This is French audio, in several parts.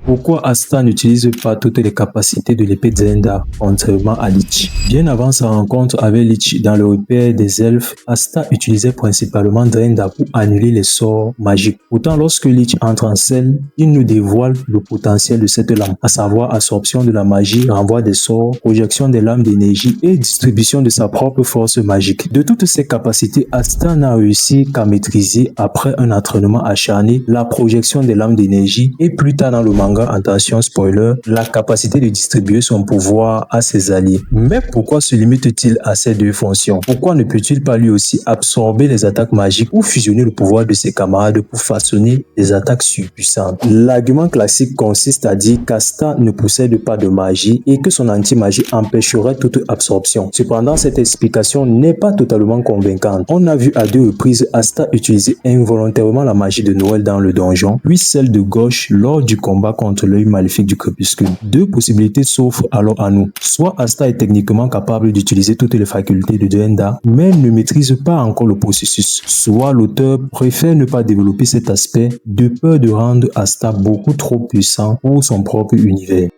Pourquoi Asta n'utilise pas toutes les capacités de l'épée Zenda, contrairement à Lich? Bien avant sa rencontre avec Lich dans le repère des elfes, Asta utilisait principalement Zenda pour annuler les sorts magiques. Pourtant, lorsque Lich entre en scène, il nous dévoile le potentiel de cette lame, à savoir absorption de la magie, renvoi des sorts, projection des lames d'énergie et distribution de sa propre force magique. De toutes ces capacités, Asta n'a réussi qu'à maîtriser, après un entraînement acharné, la projection des lames d'énergie et plus tard dans le manga, attention spoiler, la capacité de distribuer son pouvoir à ses alliés. Mais pourquoi se limite-t-il à ces deux fonctions? Pourquoi ne peut-il pas lui aussi absorber les attaques magiques ou fusionner le pouvoir de ses camarades pour façonner des attaques surpuissantes? L'argument classique consiste à dire qu'Asta ne possède pas de magie et que son anti-magie empêcherait toute absorption. Cependant, cette explication n'est pas totalement convaincante. On a vu à deux reprises Asta utiliser involontairement la magie de Noël dans le donjon, puis celle de gauche lors du combat contre l'œil maléfique du crépuscule. Deux possibilités s'offrent alors à nous. Soit Asta est techniquement capable d'utiliser toutes les facultés de Zenda, mais ne maîtrise pas encore le processus. Soit l'auteur préfère ne pas développer cet aspect de peur de rendre Asta beaucoup trop puissant pour son propre univers.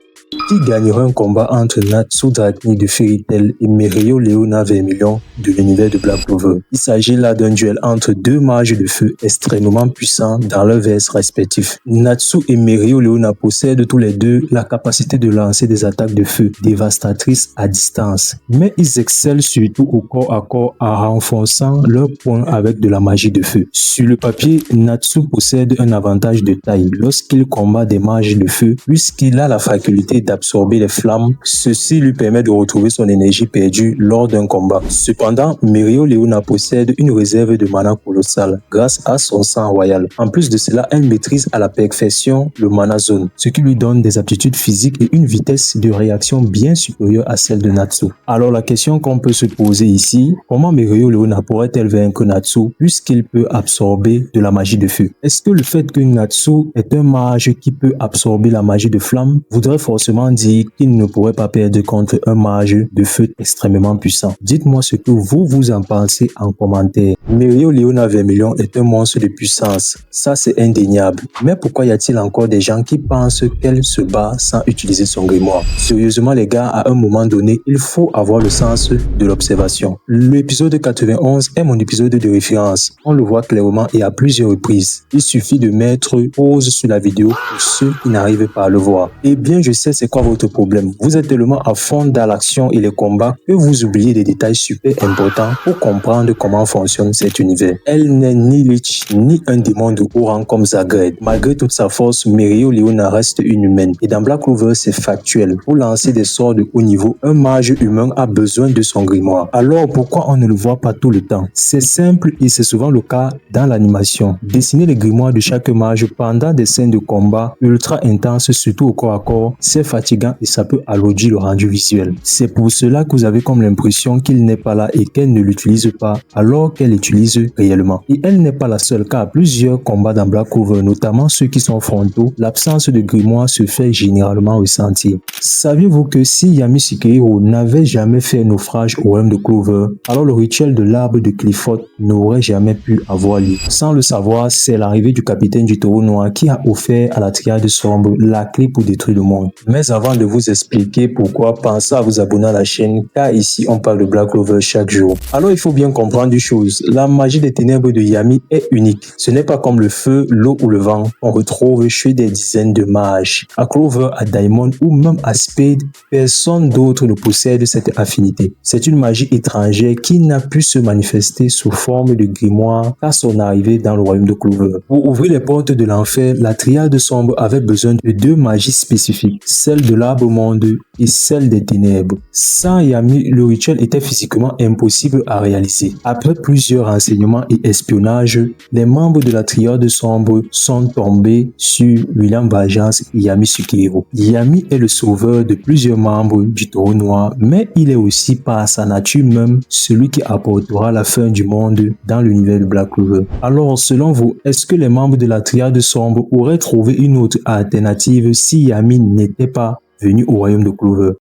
Qui gagnerait un combat entre Natsu Dracni de Fairy Tail et Mereoleona Vermilion de l'univers de Black Clover? Il s'agit là d'un duel entre deux mages de feu extrêmement puissants dans leurs vers respectifs. Natsu et Mereoleona possèdent tous les deux la capacité de lancer des attaques de feu dévastatrices à distance, mais ils excellent surtout au corps à corps en renforçant leurs points avec de la magie de feu. Sur le papier, Natsu possède un avantage de taille lorsqu'il combat des mages de feu puisqu'il a la faculté d'absorber les flammes. Ceci lui permet de retrouver son énergie perdue lors d'un combat. Cependant, Mereoleona possède une réserve de mana colossale grâce à son sang royal. En plus de cela, elle maîtrise à la perfection le mana zone, ce qui lui donne des aptitudes physiques et une vitesse de réaction bien supérieure à celle de Natsu. Alors la question qu'on peut se poser ici, comment Mereoleona pourrait-elle vaincre Natsu puisqu'il peut absorber de la magie de feu? Est-ce que le fait que Natsu est un mage qui peut absorber la magie de flamme voudrait forcément dire qu'il ne pourrait pas perdre contre un mage de feu extrêmement puissant? Dites-moi ce que vous en pensez en commentaire. Mereoleona Vermilion est un monstre de puissance, ça c'est indéniable. Mais pourquoi y a-t-il encore des gens qui pensent qu'elle se bat sans utiliser son grimoire? Sérieusement les gars, à un moment donné, il faut avoir le sens de l'observation. L'épisode 91 est mon épisode de référence. On le voit clairement et à plusieurs reprises. Il suffit de mettre pause sur la vidéo pour ceux qui n'arrivent pas à le voir. Eh bien, je sais c'est quoi votre problème. Vous êtes tellement à fond dans l'action et les combats que vous oubliez des détails super importants pour comprendre comment fonctionne cet univers. Elle n'est ni Lich, ni un démon de haut rang comme Zagred. Malgré toute sa force, Mereoleona reste une humaine. Et dans Black Clover, c'est factuel. Pour lancer des sorts de haut niveau, un mage humain a besoin de son grimoire. Alors pourquoi on ne le voit pas tout le temps? C'est simple et c'est souvent le cas dans l'animation. Dessiner les grimoires de chaque mage pendant des scènes de combat ultra intenses, surtout au corps à corps, c'est fatigant et ça peut alourdir le rendu visuel. C'est pour cela que vous avez comme l'impression qu'il n'est pas là et qu'elle ne l'utilise pas alors qu'elle l'utilise réellement. Et elle n'est pas la seule car à plusieurs combats dans Black Clover, notamment ceux qui sont frontaux, l'absence de grimoire se fait généralement ressentir. Saviez-vous que si Yami Shikihiro n'avait jamais fait naufrage au royaume de Clover, alors le rituel de l'arbre de Clifford n'aurait jamais pu avoir lieu? Sans le savoir, c'est l'arrivée du capitaine du taureau noir qui a offert à la triade sombre la clé pour détruire le monde. Mais avant de vous expliquer pourquoi, pensez à vous abonner à la chaîne car ici on parle de Black Clover chaque jour. Alors il faut bien comprendre une chose, la magie des ténèbres de Yami est unique. Ce n'est pas comme le feu, l'eau ou le vent qu'on retrouve chez des dizaines de mages. À Clover, à Diamond ou même à Spade, personne d'autre ne possède cette affinité. C'est une magie étrangère qui n'a pu se manifester sous forme de grimoire à son arrivée dans le royaume de Clover. Pour ouvrir les portes de l'enfer, la triade sombre avait besoin de deux magies spécifiques, celle de l'arbre monde et celle des ténèbres. Sans Yami, le rituel était physiquement impossible à réaliser. Après plusieurs renseignements et espionnages, les membres de la triade sombre sont tombés sur William Vengeance et Yami Shikihiro. Yami est le sauveur de plusieurs membres du taureau noir, mais il est aussi par sa nature même celui qui apportera la fin du monde dans l'univers de Black Clover. Alors, selon vous, est-ce que les membres de la triade sombre auraient trouvé une autre alternative si Yami n'était pas venu au royaume de Clover?